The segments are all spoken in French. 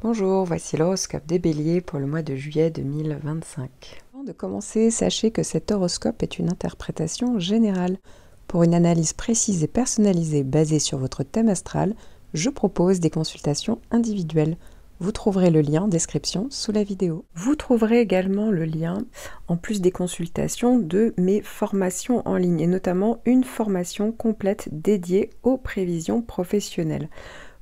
Bonjour, voici l'horoscope des Béliers pour le mois de juillet 2025. Avant de commencer, sachez que cet horoscope est une interprétation générale. Pour une analyse précise et personnalisée basée sur votre thème astral, je propose des consultations individuelles. Vous trouverez le lien en description sous la vidéo. Vous trouverez également le lien, en plus des consultations, de mes formations en ligne, et notamment une formation complète dédiée aux prévisions professionnelles.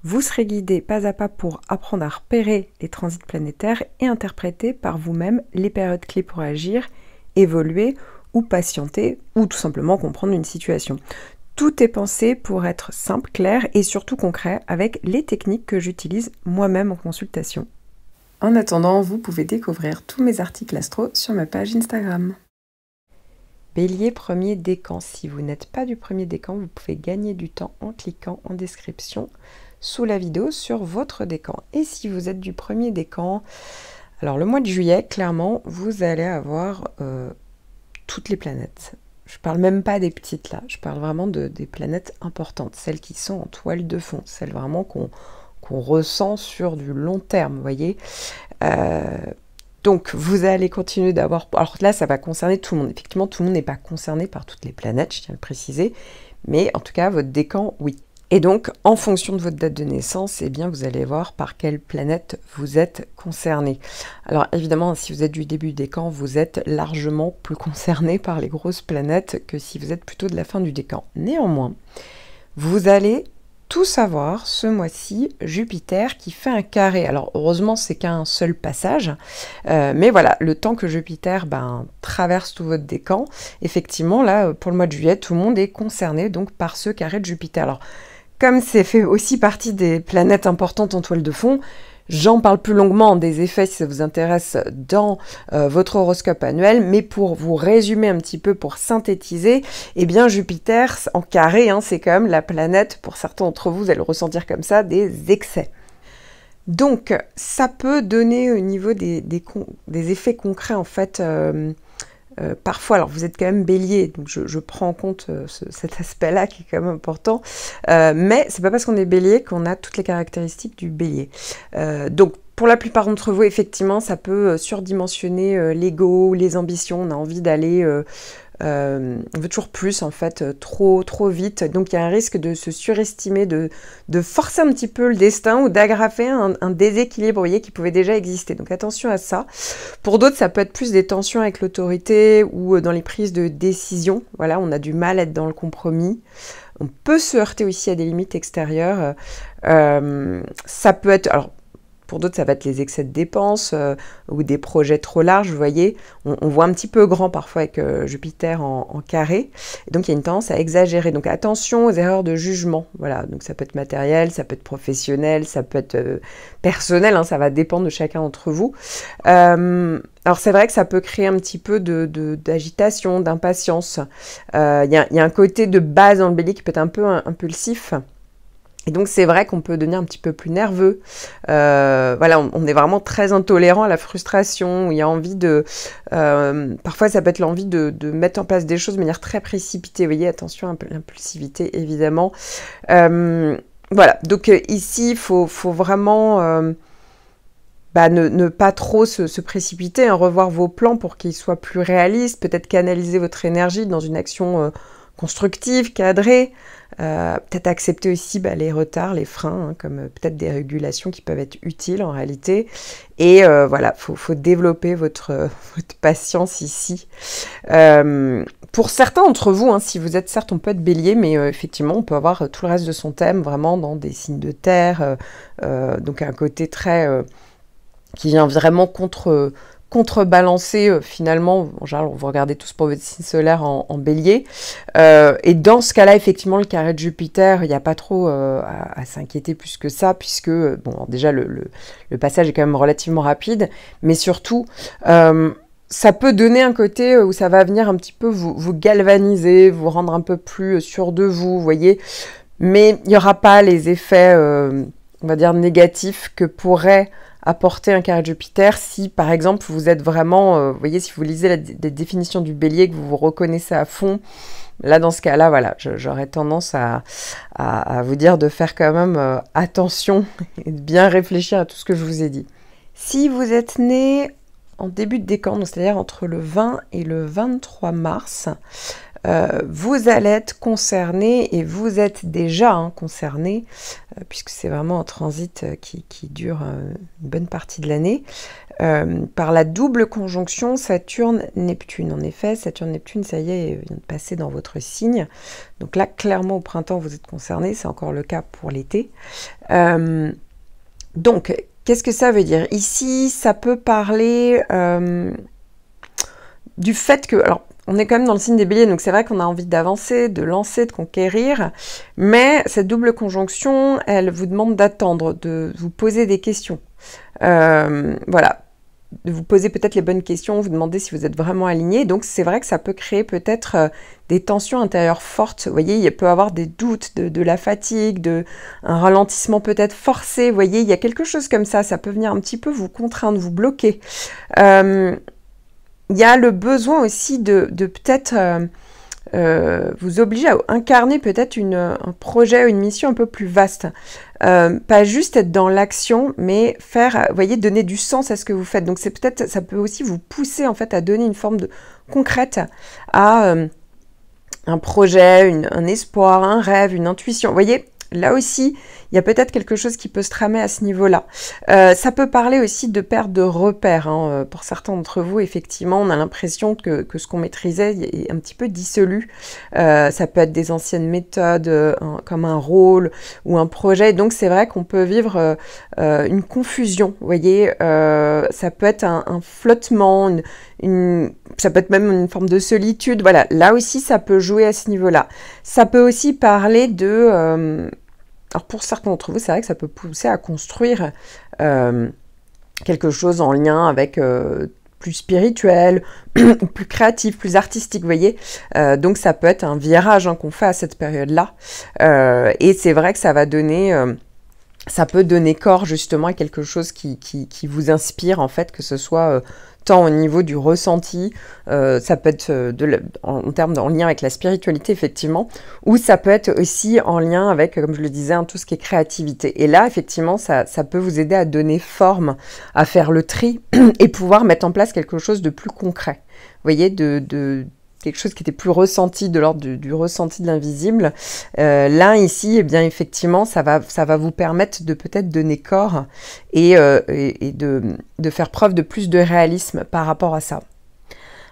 Vous serez guidé pas à pas pour apprendre à repérer les transits planétaires et interpréter par vous-même les périodes clés pour agir, évoluer ou patienter, ou tout simplement comprendre une situation. Tout est pensé pour être simple, clair et surtout concret avec les techniques que j'utilise moi-même en consultation. En attendant, vous pouvez découvrir tous mes articles astro sur ma page Instagram. Bélier, premier décan. Si vous n'êtes pas du premier décan, vous pouvez gagner du temps en cliquant en description sous la vidéo sur votre décan. Et si vous êtes du premier décan, alors le mois de juillet, clairement, vous allez avoir toutes les planètes. Je parle même pas des petites là, je parle vraiment des planètes importantes, celles qui sont en toile de fond, celles vraiment qu'on ressent sur du long terme, vous voyez. Donc vous allez continuer d'avoir... Alors là, ça va concerner tout le monde. Effectivement, tout le monde n'est pas concerné par toutes les planètes, je tiens à le préciser. Mais en tout cas, votre décan, oui. Et donc, en fonction de votre date de naissance, eh bien, vous allez voir par quelle planète vous êtes concerné. Alors évidemment, si vous êtes du début du décan, vous êtes largement plus concerné par les grosses planètes que si vous êtes plutôt de la fin du décan. Néanmoins, vous allez tout savoir ce mois-ci, Jupiter qui fait un carré. Alors heureusement, c'est qu'un seul passage, mais voilà, le temps que Jupiter traverse tout votre décan, effectivement, là, pour le mois de juillet, tout le monde est concerné donc par ce carré de Jupiter. Alors, comme c'est fait aussi partie des planètes importantes en toile de fond, j'en parle plus longuement des effets si ça vous intéresse dans votre horoscope annuel, mais pour vous résumer un petit peu, pour synthétiser, eh bien Jupiter en carré, c'est quand même la planète, pour certains d'entre vous, vous allez le ressentir comme ça, des excès. Donc ça peut donner au niveau des effets concrets en fait. Parfois, alors vous êtes quand même bélier, donc je prends en compte cet aspect-là qui est quand même important, mais c'est pas parce qu'on est bélier qu'on a toutes les caractéristiques du bélier. Donc pour la plupart d'entre vous, effectivement, ça peut surdimensionner l'ego, les ambitions, on a envie d'aller... on veut toujours plus en fait, trop vite, donc il y a un risque de se surestimer, de forcer un petit peu le destin ou d'aggraver un déséquilibre, vous voyez, qui pouvait déjà exister, donc attention à ça. Pour d'autres, ça peut être plus des tensions avec l'autorité ou dans les prises de décision, voilà, on a du mal à être dans le compromis. On peut se heurter aussi à des limites extérieures, ça peut être... Alors, pour d'autres, ça va être les excès de dépenses ou des projets trop larges, vous voyez. On voit un petit peu grand parfois avec Jupiter en carré. Et donc, il y a une tendance à exagérer. Donc, attention aux erreurs de jugement. Voilà, donc ça peut être matériel, ça peut être professionnel, ça peut être personnel. Ça va dépendre de chacun d'entre vous. Alors, c'est vrai que ça peut créer un petit peu d'agitation, d'impatience. Il y a un côté de base dans le bélier qui peut être un peu impulsif. Et donc, c'est vrai qu'on peut devenir un petit peu plus nerveux. Voilà, on est vraiment très intolérant à la frustration. Il y a envie de... parfois, ça peut être l'envie de mettre en place des choses de manière très précipitée. Vous voyez, attention à l'impulsivité, évidemment. Voilà, donc ici, il faut vraiment... ne pas trop se précipiter, revoir vos plans pour qu'ils soient plus réalistes. Peut-être canaliser votre énergie dans une action constructive, cadrée. Peut-être accepter aussi les retards, les freins, comme peut-être des régulations qui peuvent être utiles en réalité. Et voilà, faut développer votre patience ici. Pour certains d'entre vous, si vous êtes, certes, on peut être bélier, mais effectivement, on peut avoir tout le reste de son thème vraiment dans des signes de terre. Donc un côté très... qui vient vraiment contrebalancer finalement, en général, vous regardez tous pour votre signe solaire en bélier, et dans ce cas-là, effectivement, le carré de Jupiter, il n'y a pas trop à s'inquiéter plus que ça, puisque, bon, alors déjà, le passage est quand même relativement rapide, mais surtout, ça peut donner un côté où ça va venir un petit peu vous galvaniser, vous rendre un peu plus sûr de vous, voyez, mais il n'y aura pas les effets, on va dire, négatifs que pourrait apporter un carré de Jupiter si, par exemple, vous êtes vraiment, vous voyez, si vous lisez la définition du bélier, que vous vous reconnaissez à fond, Là, dans ce cas-là, voilà, j'aurais tendance à vous dire de faire quand même attention et de bien réfléchir à tout ce que je vous ai dit. Si vous êtes né en début de décan, c'est-à-dire entre le 20 et le 23 mars, vous allez être concerné, et vous êtes déjà concerné, puisque c'est vraiment un transit qui dure une bonne partie de l'année, par la double conjonction Saturne-Neptune. En effet, Saturne-Neptune, ça y est, vient de passer dans votre signe. Donc là, clairement, au printemps, vous êtes concerné. C'est encore le cas pour l'été. Donc, qu'est-ce que ça veut dire? Ici, ça peut parler du fait que... Alors, on est quand même dans le signe des béliers, donc c'est vrai qu'on a envie d'avancer, de lancer, de conquérir, mais cette double conjonction, elle vous demande d'attendre, de vous poser des questions. Voilà, de vous poser peut-être les bonnes questions, vous demander si vous êtes vraiment aligné. Donc c'est vrai que ça peut créer peut-être des tensions intérieures fortes. Vous voyez, il peut y avoir des doutes, de la fatigue, un ralentissement peut-être forcé. Vous voyez, il y a quelque chose comme ça peut venir un petit peu vous contraindre, vous bloquer. Il y a le besoin aussi de peut-être vous obliger à incarner peut-être un projet ou une mission un peu plus vaste. Pas juste être dans l'action, mais faire, vous voyez, donner du sens à ce que vous faites. Donc c'est peut-être, ça peut aussi vous pousser en fait à donner une forme concrète à un projet, un espoir, un rêve, une intuition. Vous voyez, là aussi, il y a peut-être quelque chose qui peut se tramer à ce niveau-là. Ça peut parler aussi de perte de repères. Pour certains d'entre vous, effectivement, on a l'impression que ce qu'on maîtrisait est un petit peu dissolu. Ça peut être des anciennes méthodes, comme un rôle ou un projet. Donc, c'est vrai qu'on peut vivre une confusion. Vous voyez, ça peut être un flottement, ça peut être même une forme de solitude. Voilà, là aussi, ça peut jouer à ce niveau-là. Ça peut aussi parler de... alors pour certains d'entre vous, c'est vrai que ça peut pousser à construire quelque chose en lien avec plus spirituel, plus créatif, plus artistique, vous voyez. Donc ça peut être un virage qu'on fait à cette période-là. Et c'est vrai que ça va donner... ça peut donner corps justement à quelque chose qui vous inspire, en fait, que ce soit... tant au niveau du ressenti, ça peut être en lien avec la spiritualité, effectivement, ou ça peut être aussi en lien avec, comme je le disais, tout ce qui est créativité. Et là, effectivement, ça peut vous aider à donner forme, à faire le tri et pouvoir mettre en place quelque chose de plus concret. Vous voyez, quelque chose qui était plus ressenti, de l'ordre du ressenti de l'invisible. Là, ici, eh bien, effectivement, ça va vous permettre de peut-être donner corps et de faire preuve de plus de réalisme par rapport à ça.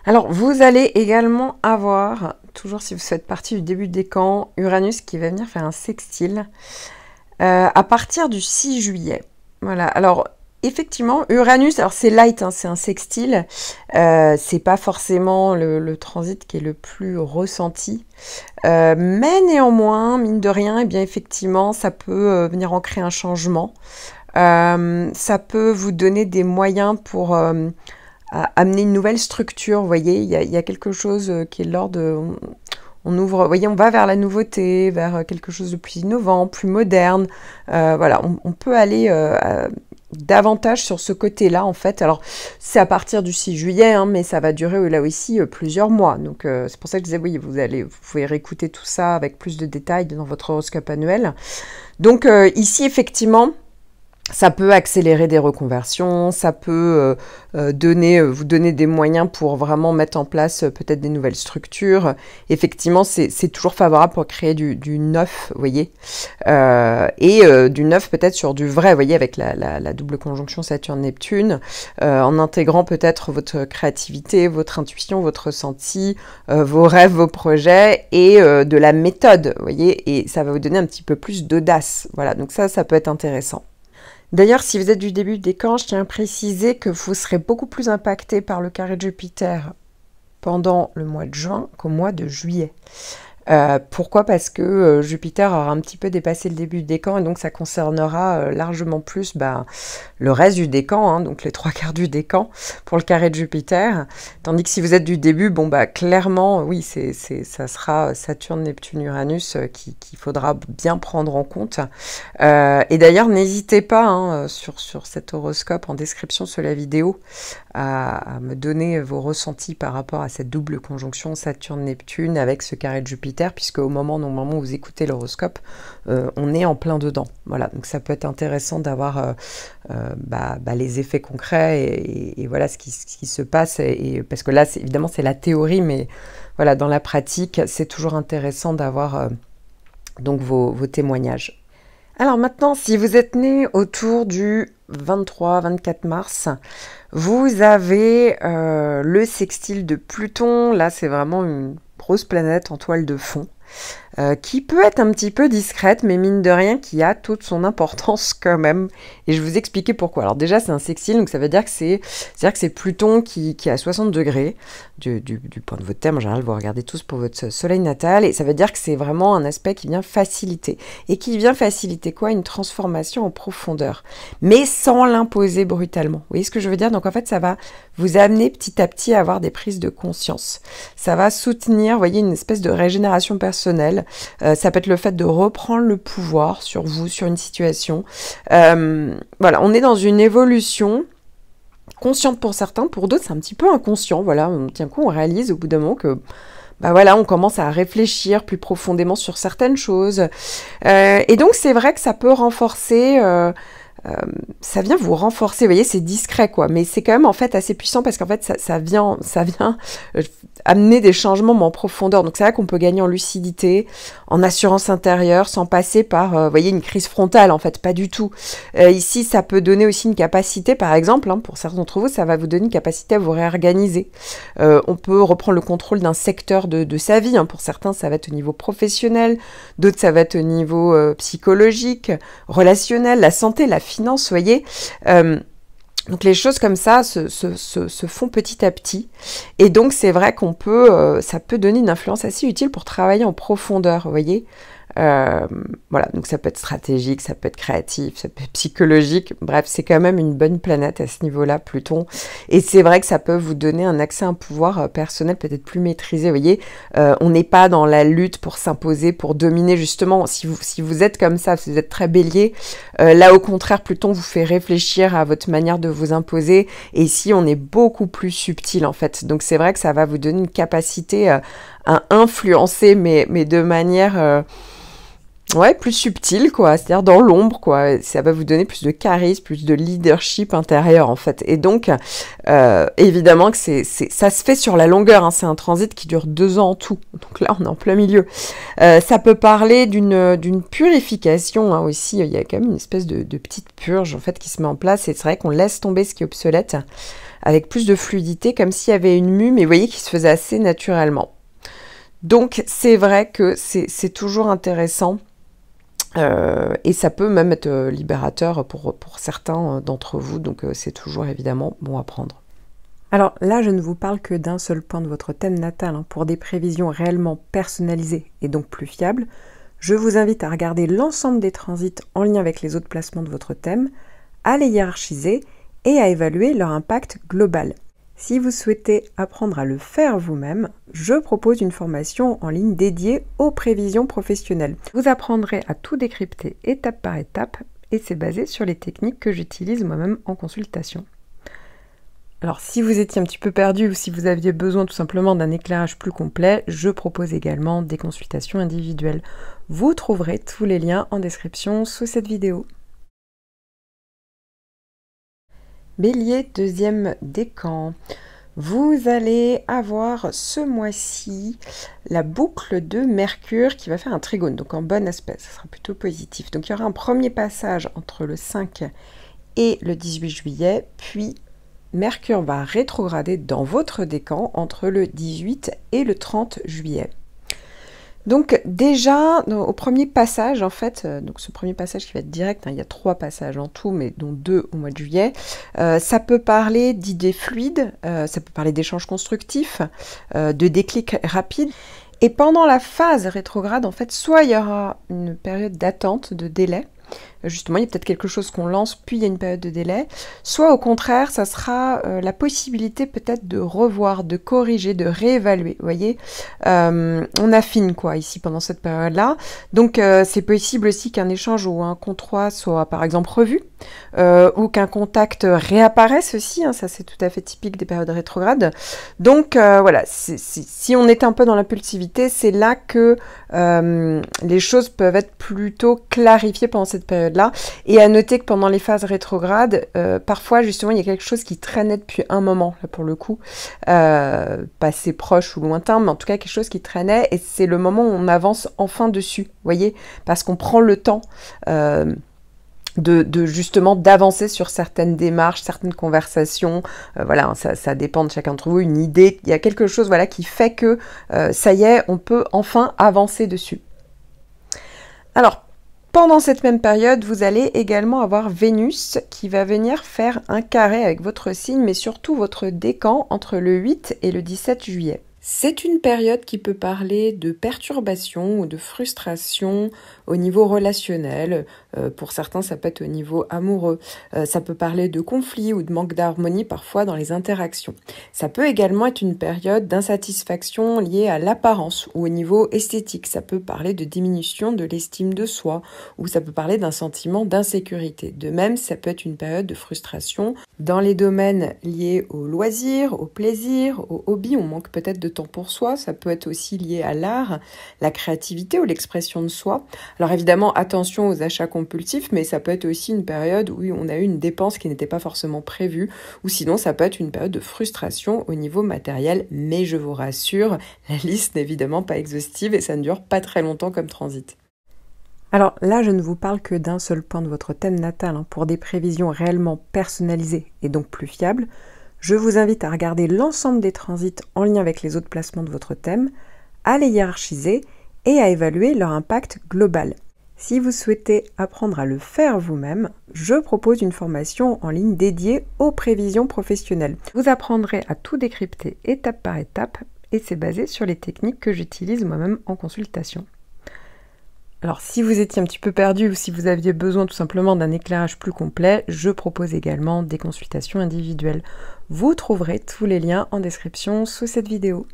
Alors, vous allez également avoir, toujours si vous faites partie du début des décan, Uranus qui va venir faire un sextile à partir du 6 juillet. Voilà, alors... effectivement, Uranus, alors c'est light, c'est un sextile, c'est pas forcément le transit qui est le plus ressenti, mais néanmoins, mine de rien, eh bien effectivement, ça peut venir ancrer un changement, ça peut vous donner des moyens pour amener une nouvelle structure, vous voyez, il y a quelque chose qui est de l'ordre on ouvre, vous voyez, on va vers la nouveauté, vers quelque chose de plus innovant, plus moderne, voilà, on peut aller... davantage sur ce côté-là, en fait. Alors, c'est à partir du 6 juillet, mais ça va durer, là aussi, plusieurs mois. Donc, c'est pour ça que je disais, oui, vous pouvez réécouter tout ça avec plus de détails dans votre horoscope annuel. Donc, ici, effectivement, ça peut accélérer des reconversions, ça peut vous donner des moyens pour vraiment mettre en place peut-être des nouvelles structures. Effectivement, c'est toujours favorable pour créer du neuf, vous voyez, et du neuf peut-être sur du vrai, vous voyez, avec la double conjonction Saturne-Neptune, en intégrant peut-être votre créativité, votre intuition, votre ressenti, vos rêves, vos projets, et de la méthode, vous voyez, et ça va vous donner un petit peu plus d'audace. Voilà, donc ça peut être intéressant. D'ailleurs, si vous êtes du début des décan, je tiens à préciser que vous serez beaucoup plus impacté par le carré de Jupiter pendant le mois de juin qu'au mois de juillet. Pourquoi? Parce que Jupiter aura un petit peu dépassé le début du décan et donc ça concernera largement plus le reste du décan, hein, donc les 3/4 du décan pour le carré de Jupiter. Tandis que si vous êtes du début, bon clairement, oui, ça sera Saturne, Neptune, Uranus qu'il faudra bien prendre en compte. Et d'ailleurs, n'hésitez pas hein, sur cet horoscope en description sous la vidéo à me donner vos ressentis par rapport à cette double conjonction Saturne-Neptune avec ce carré de Jupiter, puisque au moment où vous écoutez l'horoscope, on est en plein dedans. Voilà, donc ça peut être intéressant d'avoir les effets concrets et voilà ce qui se passe. Parce que là, évidemment, c'est la théorie, mais voilà, dans la pratique, c'est toujours intéressant d'avoir donc vos témoignages. Alors maintenant, si vous êtes né autour du 23-24 mars, vous avez le sextile de Pluton. Là, c'est vraiment une grosse planète en toile de fond. Qui peut être un petit peu discrète, mais mine de rien, qui a toute son importance quand même. Et je vais vous expliquer pourquoi. Alors déjà, c'est un sextile, donc ça veut dire que c'est Pluton qui est à 60 degrés du point de votre thème. En général, vous regardez tous pour votre soleil natal, et ça veut dire que c'est vraiment un aspect qui vient faciliter. Et qui vient faciliter quoi? Une transformation en profondeur, mais sans l'imposer brutalement. Vous voyez ce que je veux dire? Donc en fait, ça va vous amener petit à petit à avoir des prises de conscience. Ça va soutenir, vous voyez, une espèce de régénération personnelle. Ça peut être le fait de reprendre le pouvoir sur vous, sur une situation. Voilà, on est dans une évolution consciente pour certains, pour d'autres c'est un petit peu inconscient. Voilà, d'un coup on réalise au bout d'un moment que voilà, on commence à réfléchir plus profondément sur certaines choses. Et donc c'est vrai que ça peut renforcer... ça vient vous renforcer, vous voyez, c'est discret quoi, mais c'est quand même en fait assez puissant parce qu'en fait ça vient amener des changements mais en profondeur. Donc c'est vrai qu'on peut gagner en lucidité, en assurance intérieure, sans passer par, vous voyez, une crise frontale en fait, pas du tout. Ici, ça peut donner aussi une capacité, par exemple, hein, pour certains d'entre vous, ça va vous donner une capacité à vous réorganiser. On peut reprendre le contrôle d'un secteur de sa vie, hein. Pour certains, ça va être au niveau professionnel, d'autres, ça va être au niveau psychologique, relationnel, la santé, la finance, vous voyez. Donc les choses comme ça se font petit à petit. Et donc c'est vrai qu'on peut, ça peut donner une influence assez utile pour travailler en profondeur, vous voyez. Voilà, donc ça peut être stratégique, ça peut être créatif, ça peut être psychologique. Bref, c'est quand même une bonne planète à ce niveau-là, Pluton. Et c'est vrai que ça peut vous donner un accès à un pouvoir personnel peut-être plus maîtrisé, vous voyez. On n'est pas dans la lutte pour s'imposer, pour dominer, justement. Si vous êtes comme ça, si vous êtes très bélier, là au contraire, Pluton vous fait réfléchir à votre manière de vous imposer. Et ici, on est beaucoup plus subtil, en fait. Donc c'est vrai que ça va vous donner une capacité à influencer, mais de manière... ouais, plus subtil, quoi, c'est-à-dire dans l'ombre, quoi. Ça va vous donner plus de charisme, plus de leadership intérieur, en fait. Et donc, évidemment que ça se fait sur la longueur, hein. C'est un transit qui dure 2 ans en tout. Donc là, on est en plein milieu. Ça peut parler d'une purification, hein, aussi. Il y a quand même une espèce de petite purge, en fait, qui se met en place. Et c'est vrai qu'on laisse tomber ce qui est obsolète avec plus de fluidité, comme s'il y avait une mue, mais vous voyez, qui se faisait assez naturellement. Donc, c'est vrai que c'est toujours intéressant. Et ça peut même être libérateur pour certains d'entre vous, donc c'est toujours évidemment bon à prendre. Alors là, je ne vous parle que d'un seul point de votre thème natal, hein. Pour des prévisions réellement personnalisées et donc plus fiables, je vous invite à regarder l'ensemble des transits en lien avec les autres placements de votre thème, à les hiérarchiser et à évaluer leur impact global. Si vous souhaitez apprendre à le faire vous-même, je propose une formation en ligne dédiée aux prévisions professionnelles. Vous apprendrez à tout décrypter étape par étape et c'est basé sur les techniques que j'utilise moi-même en consultation. Alors si vous étiez un petit peu perdu ou si vous aviez besoin tout simplement d'un éclairage plus complet, je propose également des consultations individuelles. Vous trouverez tous les liens en description sous cette vidéo. Bélier, deuxième décan. Vous allez avoir ce mois-ci la boucle de Mercure qui va faire un trigone, donc en bon aspect, ça sera plutôt positif. Donc il y aura un premier passage entre le 5 et le 18 juillet, puis Mercure va rétrograder dans votre décan entre le 18 et le 30 juillet. Donc déjà, au premier passage, en fait, donc ce premier passage qui va être direct, hein, il y a 3 passages en tout, mais dont 2 au mois de juillet, ça peut parler d'idées fluides, ça peut parler d'échanges constructifs, de déclics rapides. Et pendant la phase rétrograde, en fait, soit il y aura une période d'attente, de délai, justement, il y a peut-être quelque chose qu'on lance, puis il y a une période de délai. Soit au contraire, ça sera la possibilité peut-être de revoir, de corriger, de réévaluer. Vous voyez, on affine quoi ici pendant cette période-là. Donc c'est possible aussi qu'un échange ou un contrat soit par exemple revu, ou qu'un contact réapparaisse aussi. Hein, ça c'est tout à fait typique des périodes rétrogrades. Donc voilà, si on est un peu dans l'impulsivité, c'est là que les choses peuvent être plutôt clarifiées pendant cette période-là. Et à noter que pendant les phases rétrogrades, parfois justement il y a quelque chose qui traînait depuis un moment, là pour le coup, passé proche ou lointain, mais en tout cas quelque chose qui traînait, et c'est le moment où on avance enfin dessus, vous voyez, parce qu'on prend le temps de justement d'avancer sur certaines démarches, certaines conversations, voilà, ça dépend de chacun d'entre vous, une idée, il y a quelque chose voilà, qui fait que ça y est, on peut enfin avancer dessus. Alors, pendant cette même période, vous allez également avoir Vénus qui va venir faire un carré avec votre signe, mais surtout votre décan entre le 8 et le 17 juillet. C'est une période qui peut parler de perturbation ou de frustration au niveau relationnel. Pour certains, ça peut être au niveau amoureux. Ça peut parler de conflits ou de manque d'harmonie parfois dans les interactions. Ça peut également être une période d'insatisfaction liée à l'apparence ou au niveau esthétique. Ça peut parler de diminution de l'estime de soi ou ça peut parler d'un sentiment d'insécurité. De même, ça peut être une période de frustration dans les domaines liés au loisir, au plaisir, au hobby. On manque peut-être de temps pour soi. Ça peut être aussi lié à l'art, la créativité ou l'expression de soi. Alors évidemment, attention aux achats compulsifs, mais ça peut être aussi une période où on a eu une dépense qui n'était pas forcément prévue, ou sinon ça peut être une période de frustration au niveau matériel, mais je vous rassure, la liste n'est évidemment pas exhaustive et ça ne dure pas très longtemps comme transit. Alors là, je ne vous parle que d'un seul point de votre thème natal. Pour des prévisions réellement personnalisées et donc plus fiables, je vous invite à regarder l'ensemble des transits en lien avec les autres placements de votre thème, à les hiérarchiser et à évaluer leur impact global. Si vous souhaitez apprendre à le faire vous-même, je propose une formation en ligne dédiée aux prévisions professionnelles. Vous apprendrez à tout décrypter étape par étape et c'est basé sur les techniques que j'utilise moi-même en consultation. Alors si vous étiez un petit peu perdu ou si vous aviez besoin tout simplement d'un éclairage plus complet, je propose également des consultations individuelles. Vous trouverez tous les liens en description sous cette vidéo.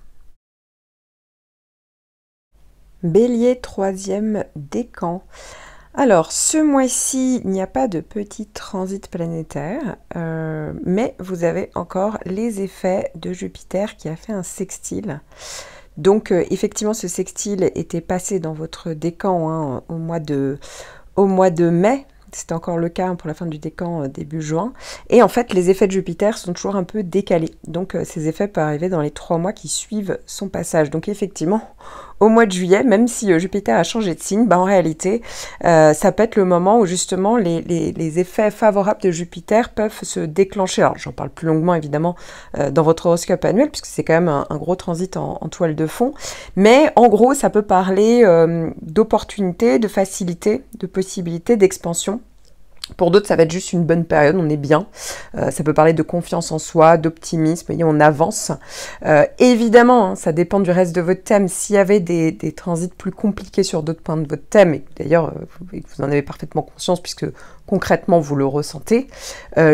Bélier, troisième décan. Alors, ce mois-ci, il n'y a pas de petit transit planétaire, mais vous avez encore les effets de Jupiter qui a fait un sextile. Donc, effectivement, ce sextile était passé dans votre décan au mois de mai. C'était encore le cas pour la fin du décan début juin. Et en fait, les effets de Jupiter sont toujours un peu décalés. Donc, ces effets peuvent arriver dans les 3 mois qui suivent son passage. Donc, effectivement, au mois de juillet, même si Jupiter a changé de signe, en réalité, ça peut être le moment où justement les effets favorables de Jupiter peuvent se déclencher. Alors, j'en parle plus longuement, évidemment, dans votre horoscope annuel, puisque c'est quand même un gros transit en toile de fond. Mais en gros, ça peut parler d'opportunités, de facilité, de possibilités, d'expansion. Pour d'autres, ça va être juste une bonne période, on est bien. Ça peut parler de confiance en soi, d'optimisme, on avance. Évidemment, ça dépend du reste de votre thème. S'il y avait des transits plus compliqués sur d'autres points de votre thème, et d'ailleurs, vous en avez parfaitement conscience puisque concrètement, vous le ressentez,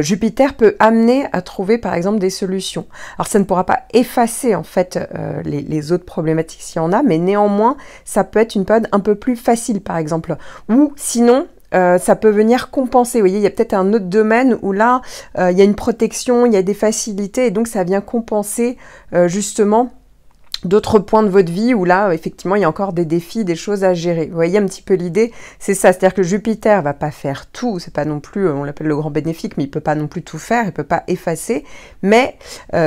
Jupiter peut amener à trouver, par exemple, des solutions. Alors, ça ne pourra pas effacer, en fait, les autres problématiques s'il y en a, mais néanmoins, ça peut être une période un peu plus facile, par exemple. Ou sinon, ça peut venir compenser. Vous voyez, il y a peut-être un autre domaine où là, il y a une protection, il y a des facilités, et donc ça vient compenser justement d'autres points de votre vie où là, effectivement, il y a encore des défis, des choses à gérer. Vous voyez un petit peu l'idée, c'est ça, c'est-à-dire que Jupiter va pas faire tout, c'est pas non plus, on l'appelle le grand bénéfique, mais il peut pas non plus tout faire, il peut pas effacer, mais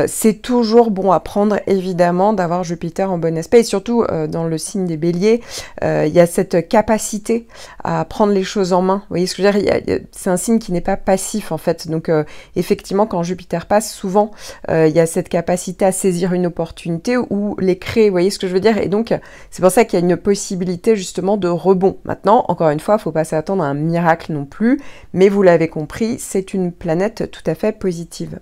c'est toujours bon à prendre, évidemment, d'avoir Jupiter en bon aspect, et surtout, dans le signe des béliers, il y a cette capacité à prendre les choses en main. Vous voyez ce que je veux dire, c'est un signe qui n'est pas passif, en fait, donc effectivement, quand Jupiter passe, souvent, il y a cette capacité à saisir une opportunité ou les créer, vous voyez ce que je veux dire? Et donc, c'est pour ça qu'il y a une possibilité justement de rebond. Maintenant, encore une fois, il ne faut pas s'attendre à un miracle non plus, mais vous l'avez compris, c'est une planète tout à fait positive.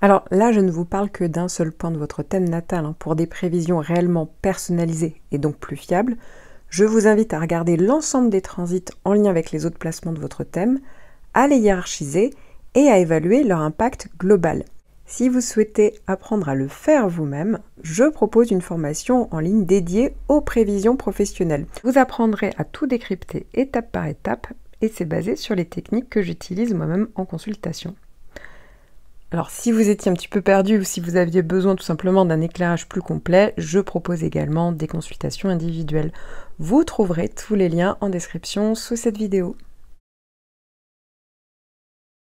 Alors là, je ne vous parle que d'un seul point de votre thème natal. Pour des prévisions réellement personnalisées et donc plus fiables, je vous invite à regarder l'ensemble des transits en lien avec les autres placements de votre thème, à les hiérarchiser et à évaluer leur impact global. Si vous souhaitez apprendre à le faire vous-même, je propose une formation en ligne dédiée aux prévisions professionnelles. Vous apprendrez à tout décrypter étape par étape et c'est basé sur les techniques que j'utilise moi-même en consultation. Alors si vous étiez un petit peu perdu ou si vous aviez besoin tout simplement d'un éclairage plus complet, je propose également des consultations individuelles. Vous trouverez tous les liens en description sous cette vidéo.